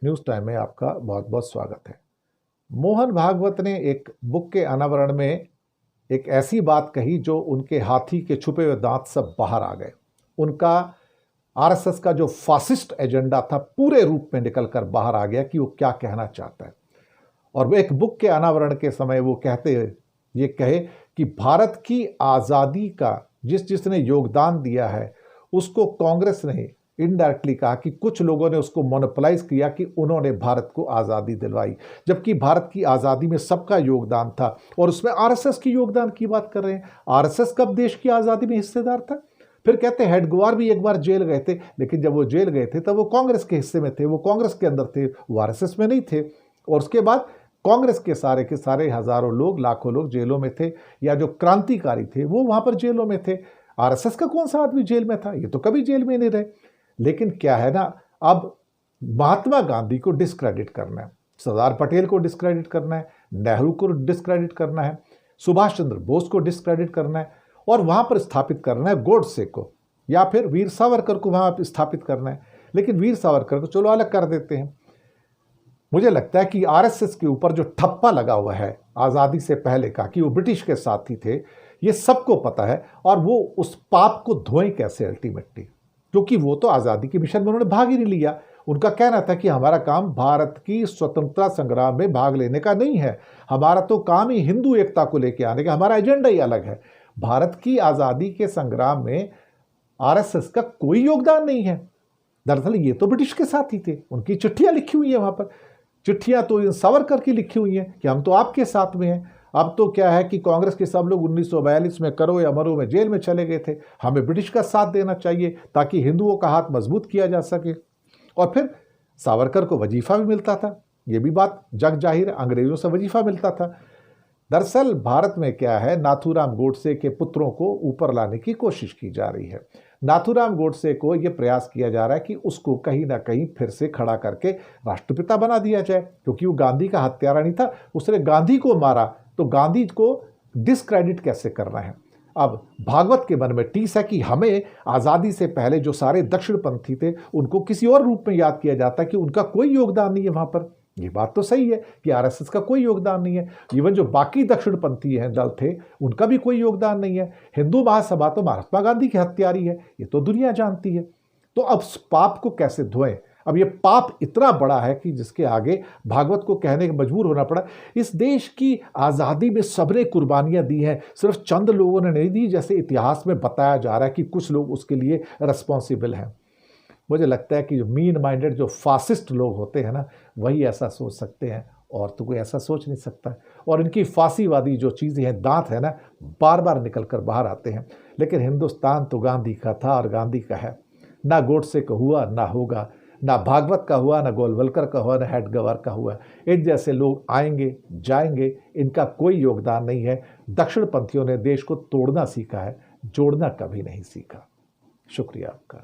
News time में आपका बहुत बहुत स्वागत है। मोहन भागवत ने एक बुक के अनावरण में एक ऐसी बात कही जो उनके हाथी के छुपे हुए दांत सब बाहर आ गए। उनका आरएसएस का जो फासिस्ट एजेंडा था पूरे रूप में निकलकर बाहर आ गया कि वो क्या कहना चाहता है। और वो एक बुक के अनावरण के समय वो ये कहे कि भारत की आज़ादी का जिसने योगदान दिया है उसको कांग्रेस ने इनडायरेक्टली कहा कि कुछ लोगों ने उसको मोनोपोलाइज किया कि उन्होंने भारत को आज़ादी दिलवाई, जबकि भारत की आज़ादी में सबका योगदान था। और उसमें आरएसएस की योगदान की बात कर रहे हैं। आरएसएस कब देश की आज़ादी में हिस्सेदार था? फिर कहते हैं हेडगेवार भी एक बार जेल गए थे, लेकिन जब वो जेल गए थे तब वो कांग्रेस के हिस्से में थे, वो कांग्रेस के अंदर थे, वो आरएसएस में नहीं थे। और उसके बाद कांग्रेस के सारे हजारों लोग, लाखों लोग जेलों में थे, या जो क्रांतिकारी थे वो वहां पर जेलों में थे। आरएसएस का कौन सा आदमी जेल में था? ये तो कभी जेल में नहीं रहे। लेकिन क्या है ना, अब महात्मा गांधी को डिस्क्रेडिट करना है, सरदार पटेल को डिस्क्रेडिट करना है, नेहरू को डिस्क्रेडिट करना है, सुभाष चंद्र बोस को डिस्क्रेडिट करना है, और वहां पर स्थापित करना है गोडसे को, या फिर वीर सावरकर को वहां पर स्थापित करना है। लेकिन वीर सावरकर को चलो अलग कर देते हैं। मुझे लगता है कि आरएसएस के ऊपर जो ठप्पा लगा हुआ है आज़ादी से पहले का कि वो ब्रिटिश के साथी थे, ये सबको पता है। और वो उस पाप को धोएं कैसे अल्टीमेटली, क्योंकि वो तो आज़ादी के मिशन में उन्होंने भाग ही नहीं लिया। उनका कहना था कि हमारा काम भारत की स्वतंत्रता संग्राम में भाग लेने का नहीं है, हमारा तो काम ही हिंदू एकता को लेकर आने का, हमारा एजेंडा ही अलग है। भारत की आज़ादी के संग्राम में आरएसएस का कोई योगदान नहीं है। दरअसल ये तो ब्रिटिश के साथ ही थे, उनकी चिट्ठियां लिखी हुई है वहां पर, चिट्ठियां तो इन सावरकर की लिखी हुई हैं कि हम तो आपके साथ में हैं। अब तो क्या है कि कांग्रेस के सब लोग 1942 में करो या मरो में जेल में चले गए थे, हमें ब्रिटिश का साथ देना चाहिए ताकि हिंदुओं का हाथ मजबूत किया जा सके। और फिर सावरकर को वजीफा भी मिलता था, ये भी बात जग जाहिर, अंग्रेजों से वजीफा मिलता था। दरअसल भारत में क्या है, नाथूराम गोडसे के पुत्रों को ऊपर लाने की कोशिश की जा रही है। नाथूराम गोडसे को यह प्रयास किया जा रहा है कि उसको कहीं ना कहीं फिर से खड़ा करके राष्ट्रपिता बना दिया जाए, क्योंकि वो गांधी का हत्यारा नहीं था, उसने गांधी को मारा, तो गांधी को डिस्क्रेडिट कैसे करना है। अब भागवत के मन में टीस है कि हमें आज़ादी से पहले जो सारे दक्षिणपंथी थे उनको किसी और रूप में याद किया जाता है कि उनका कोई योगदान नहीं है वहां पर। ये बात तो सही है कि आरएसएस का कोई योगदान नहीं है, इवन जो बाकी दक्षिणपंथी हैं दल थे उनका भी कोई योगदान नहीं है। हिंदू महासभा तो महात्मा गांधी की हत्यारी है, ये तो दुनिया जानती है। तो अब पाप को कैसे धोएं? अब ये पाप इतना बड़ा है कि जिसके आगे भागवत को कहने के मजबूर होना पड़ा। इस देश की आज़ादी में सबने कुर्बानियां दी हैं, सिर्फ चंद लोगों ने नहीं दी, जैसे इतिहास में बताया जा रहा है कि कुछ लोग उसके लिए रिस्पॉन्सिबल हैं। मुझे लगता है कि जो मीन माइंडेड, जो फासिस्ट लोग होते हैं ना, वही ऐसा सोच सकते हैं, और तो कोई ऐसा सोच नहीं सकता। और इनकी फांसीवादी जो चीज़ें हैं, दांत है ना, बार बार निकल कर बाहर आते हैं। लेकिन हिंदुस्तान तो गांधी का था और गांधी का है, ना गोडसे का हुआ ना होगा, ना भागवत का हुआ, ना गोलवलकर का हुआ, ना हेडगेवार का हुआ। इन जैसे लोग आएंगे जाएंगे, इनका कोई योगदान नहीं है। दक्षिणपंथियों ने देश को तोड़ना सीखा है, जोड़ना कभी नहीं सीखा। शुक्रिया आपका।